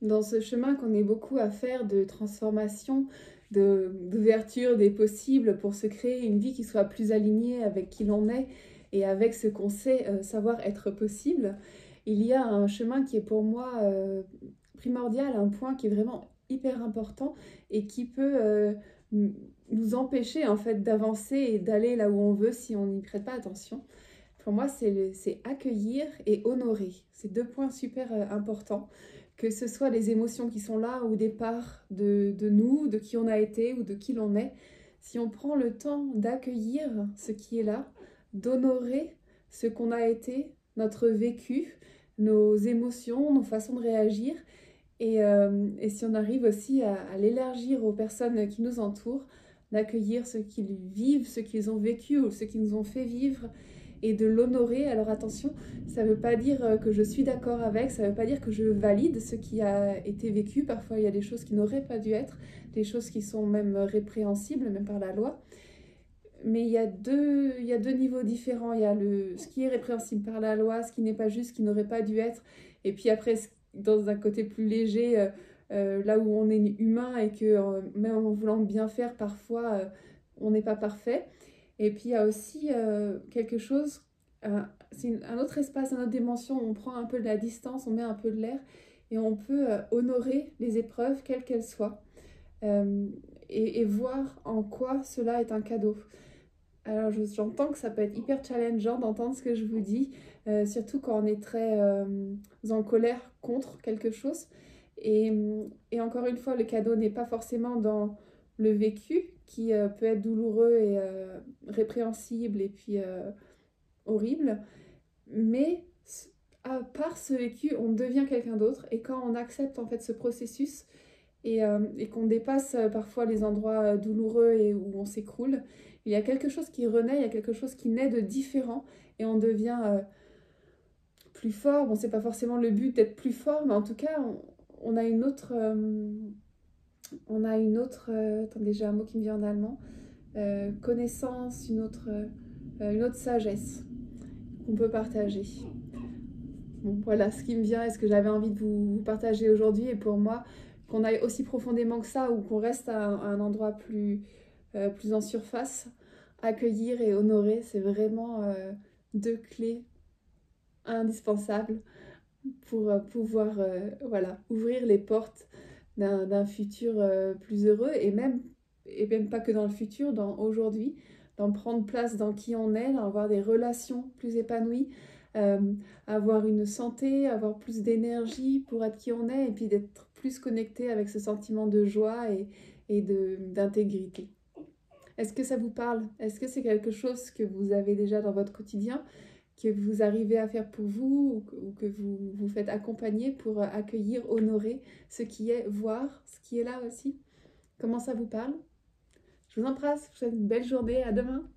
Dans ce chemin qu'on est beaucoup à faire de transformation, d'ouverture des possibles pour se créer une vie qui soit plus alignée avec qui l'on est et avec ce qu'on sait savoir être possible, il y a un chemin qui est pour moi primordial, un point qui est vraiment hyper important et qui peut nous empêcher en fait d'avancer et d'aller là où on veut si on n'y prête pas attention. Pour moi, c'est accueillir et honorer. C'est deux points super importants. Que ce soit les émotions qui sont là au départ de nous, de qui on a été ou de qui l'on est. Si on prend le temps d'accueillir ce qui est là, d'honorer ce qu'on a été, notre vécu, nos émotions, nos façons de réagir, et si on arrive aussi à l'élargir aux personnes qui nous entourent, d'accueillir ce qu'ils vivent, ce qu'ils ont vécu ou ce qu'ils nous ont fait vivre, et de l'honorer. Alors attention, ça ne veut pas dire que je suis d'accord avec, ça ne veut pas dire que je valide ce qui a été vécu. Parfois, il y a des choses qui n'auraient pas dû être, des choses qui sont même répréhensibles, même par la loi. Mais il y a deux niveaux différents. Il y a ce qui est répréhensible par la loi, ce qui n'est pas juste, ce qui n'aurait pas dû être. Et puis après, dans un côté plus léger, là où on est humain et que même en voulant bien faire, parfois, on n'est pas parfait. Et puis il y a aussi quelque chose, c'est un autre espace, une autre dimension où on prend un peu de la distance, on met un peu de l'air et on peut honorer les épreuves, quelles qu'elles soient, euh, et voir en quoi cela est un cadeau. Alors j'entends que ça peut être hyper challengeant d'entendre ce que je vous dis, surtout quand on est très en colère contre quelque chose. Et, et encore une fois, le cadeau n'est pas forcément dans le vécu, qui peut être douloureux et répréhensible et puis horrible, mais par ce vécu, on devient quelqu'un d'autre. Et quand on accepte en fait ce processus et qu'on dépasse parfois les endroits douloureux et où on s'écroule, il y a quelque chose qui renaît, il y a quelque chose qui naît de différent et on devient plus fort. Bon, c'est pas forcément le but d'être plus fort, mais en tout cas, on a une autre. Attendez, j'ai un mot qui me vient en allemand. Connaissance, une autre sagesse qu'on peut partager. Bon, voilà ce qui me vient et ce que j'avais envie de vous partager aujourd'hui. Et pour moi, qu'on aille aussi profondément que ça ou qu'on reste à un endroit plus en surface, accueillir et honorer, c'est vraiment deux clés indispensables pour pouvoir voilà, ouvrir les portes d'un futur plus heureux et même pas que dans le futur, dans aujourd'hui, d'en prendre place dans qui on est, d'avoir des relations plus épanouies, euh, avoir une santé, avoir plus d'énergie pour être qui on est et puis d'être plus connecté avec ce sentiment de joie et d'intégrité. Est-ce que ça vous parle? Est-ce que c'est quelque chose que vous avez déjà dans votre quotidien, que vous arrivez à faire pour vous ou que vous vous faites accompagner pour accueillir, honorer ce qui est, voir ce qui est là aussi? Comment ça vous parle? Je vous embrasse, je vous souhaite une belle journée, à demain!